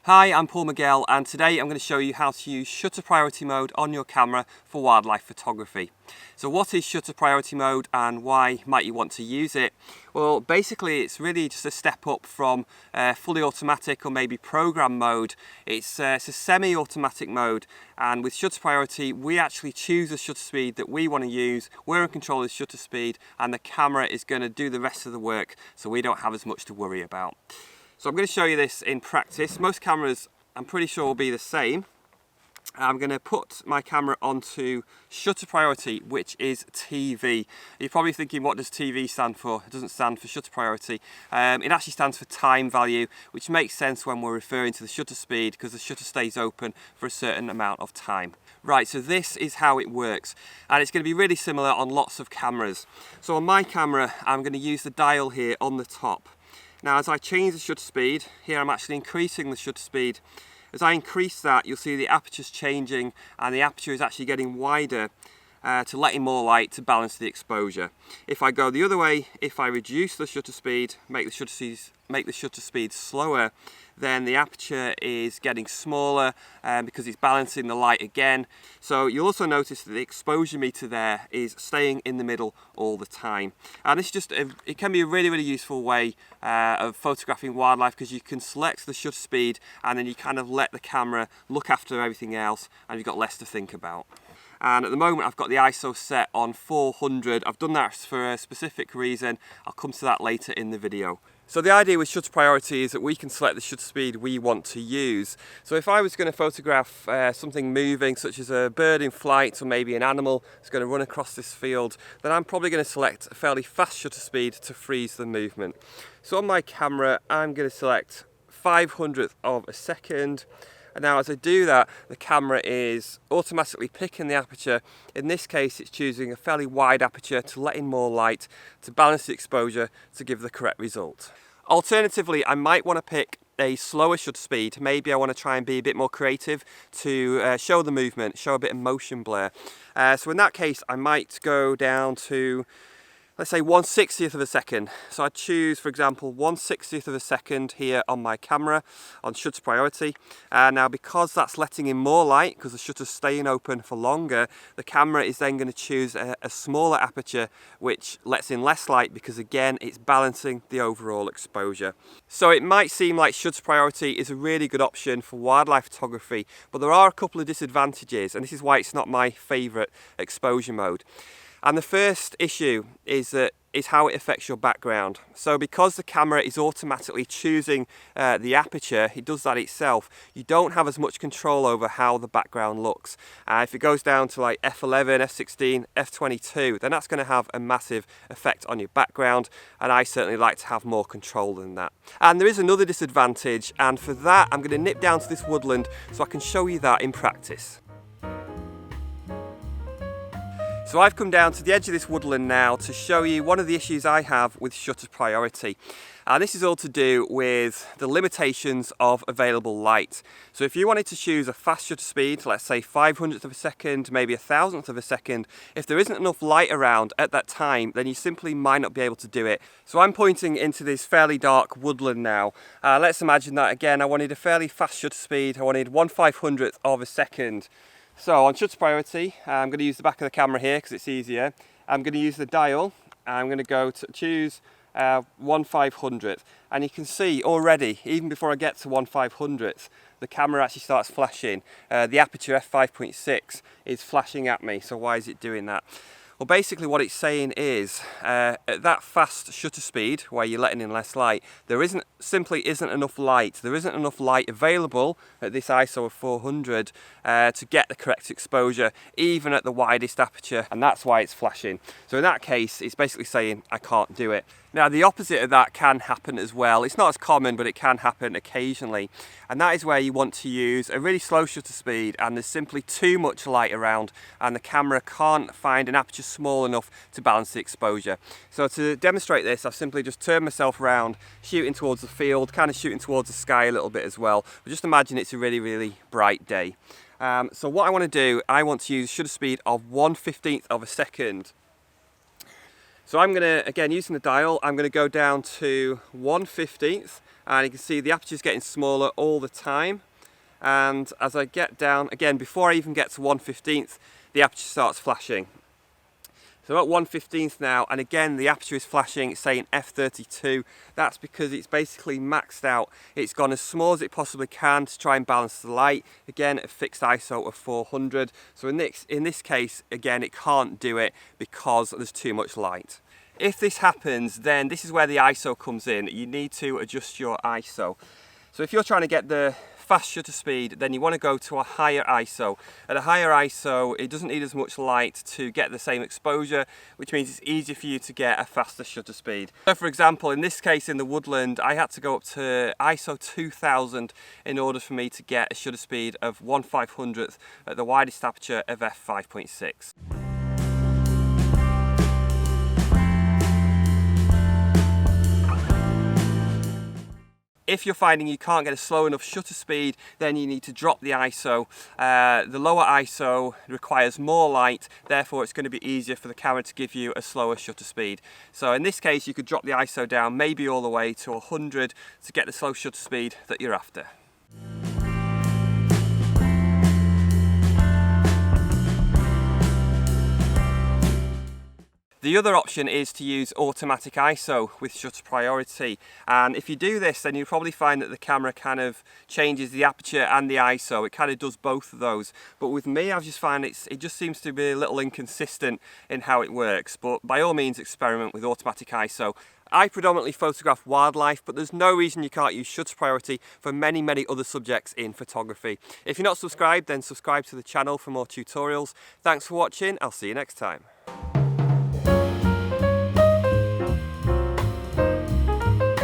Hi, I'm Miguel, and today I'm going to show you how to use shutter priority mode on your camera for wildlife photography. So what is shutter priority mode and why might you want to use it? Well, basically it's really just a step up from fully automatic or maybe program mode. It's a semi-automatic mode, and with shutter priority we actually choose the shutter speed that we want to use. We're in control of the shutter speed and the camera is going to do the rest of the work, so we don't have as much to worry about. So I'm going to show you this in practice. Most cameras, I'm pretty sure, will be the same. I'm going to put my camera onto shutter priority, which is TV. You're probably thinking, what does TV stand for? It doesn't stand for shutter priority. It actually stands for time value, which makes sense when we're referring to the shutter speed because the shutter stays open for a certain amount of time. Right, so this is how it works, and it's going to be really similar on lots of cameras. So on my camera, I'm going to use the dial here on the top. Now as I change the shutter speed, here I'm actually increasing the shutter speed. As I increase that, you'll see the aperture's changing and the aperture is actually getting wider to let in more light to balance the exposure. If I go the other way, if I reduce the shutter speed, make the shutter speed slower, then the aperture is getting smaller because it's balancing the light again. So you'll also notice that the exposure meter there is staying in the middle all the time. And it's just, it can be a really useful way of photographing wildlife because you can select the shutter speed and then you kind of let the camera look after everything else and you've got less to think about. And at the moment I've got the ISO set on 400. I've done that for a specific reason. I'll come to that later in the video. So the idea with shutter priority is that we can select the shutter speed we want to use. So if I was going to photograph something moving, such as a bird in flight or maybe an animal that's going to run across this field, then I'm probably going to select a fairly fast shutter speed to freeze the movement. So on my camera I'm going to select 500th of a second. And now as I do that, the camera is automatically picking the aperture. In this case, it's choosing a fairly wide aperture to let in more light, to balance the exposure, to give the correct result. Alternatively, I might want to pick a slower shutter speed. Maybe I want to try and be a bit more creative to show the movement, show a bit of motion blur. So in that case, I might go down to, let's say, 1/60th of a second. So I choose, for example, 1/60th of a second here on my camera on shutter priority. Now because that's letting in more light, because the shutter's staying open for longer, the camera is then going to choose a smaller aperture which lets in less light because again it's balancing the overall exposure. So it might seem like shutter priority is a really good option for wildlife photography, but there are a couple of disadvantages, and this is why it's not my favourite exposure mode. And the first issue is how it affects your background. So because the camera is automatically choosing the aperture, it does that itself, you don't have as much control over how the background looks. If it goes down to like f11, f16, f22, then that's going to have a massive effect on your background, and I certainly like to have more control than that. And there is another disadvantage, and for that I'm going to nip down to this woodland so I can show you that in practice. So I've come down to the edge of this woodland now to show you one of the issues I have with shutter priority. And this is all to do with the limitations of available light. So if you wanted to choose a fast shutter speed, let's say 500th of a second, maybe 1,000th of a second, if there isn't enough light around at that time, then you simply might not be able to do it. So I'm pointing into this fairly dark woodland now. Let's imagine that again, I wanted a fairly fast shutter speed. I wanted 1/500th of a second. So on shutter priority, I'm going to use the back of the camera here because it's easier. I'm going to use the dial. I'm going to go to choose 1/500th, and you can see already, even before I get to 1/500th, the camera actually starts flashing. The aperture f5.6 is flashing at me. So why is it doing that? Well, basically what it's saying is at that fast shutter speed where you're letting in less light, there simply isn't enough light. There isn't enough light available at this ISO of 400 to get the correct exposure, even at the widest aperture, and that's why it's flashing. So in that case, it's basically saying I can't do it. Now the opposite of that can happen as well. It's not as common, but it can happen occasionally. And that is where you want to use a really slow shutter speed and there's simply too much light around and the camera can't find an aperture small enough to balance the exposure. So to demonstrate this, I've simply just turned myself around, shooting towards the field, kind of shooting towards the sky a little bit as well. But just imagine it's a really bright day. So what I want to do, I want to use shutter speed of 1/15th of a second. So I'm going to, again, using the dial, I'm going to go down to 1/15th and you can see the aperture is getting smaller all the time. And as I get down, again, before I even get to 1/15, the aperture starts flashing. So at 1/15 now, and again the aperture is flashing, it's saying f32. That's because it's basically maxed out. It's gone as small as it possibly can to try and balance the light. Again, a fixed ISO of 400. So in this case, again, it can't do it because there's too much light. If this happens, then this is where the ISO comes in. You need to adjust your ISO. So if you're trying to get the fast shutter speed, then you want to go to a higher ISO. At a higher ISO, it doesn't need as much light to get the same exposure, which means it's easier for you to get a faster shutter speed. So for example, in this case in the woodland, I had to go up to ISO 2000 in order for me to get a shutter speed of 1/500th at the widest aperture of f5.6. If you're finding you can't get a slow enough shutter speed, then you need to drop the ISO. The lower ISO requires more light, therefore it's going to be easier for the camera to give you a slower shutter speed. So in this case, you could drop the ISO down maybe all the way to 100 to get the slow shutter speed that you're after. The other option is to use automatic ISO with shutter priority, and if you do this, then you'll probably find that the camera kind of changes the aperture and the ISO. It kind of does both of those, but with me I've just found it just seems to be a little inconsistent in how it works. But by all means experiment with automatic ISO. I predominantly photograph wildlife, but there's no reason you can't use shutter priority for many other subjects in photography. If you're not subscribed, then subscribe to the channel for more tutorials. Thanks for watching, I'll see you next time.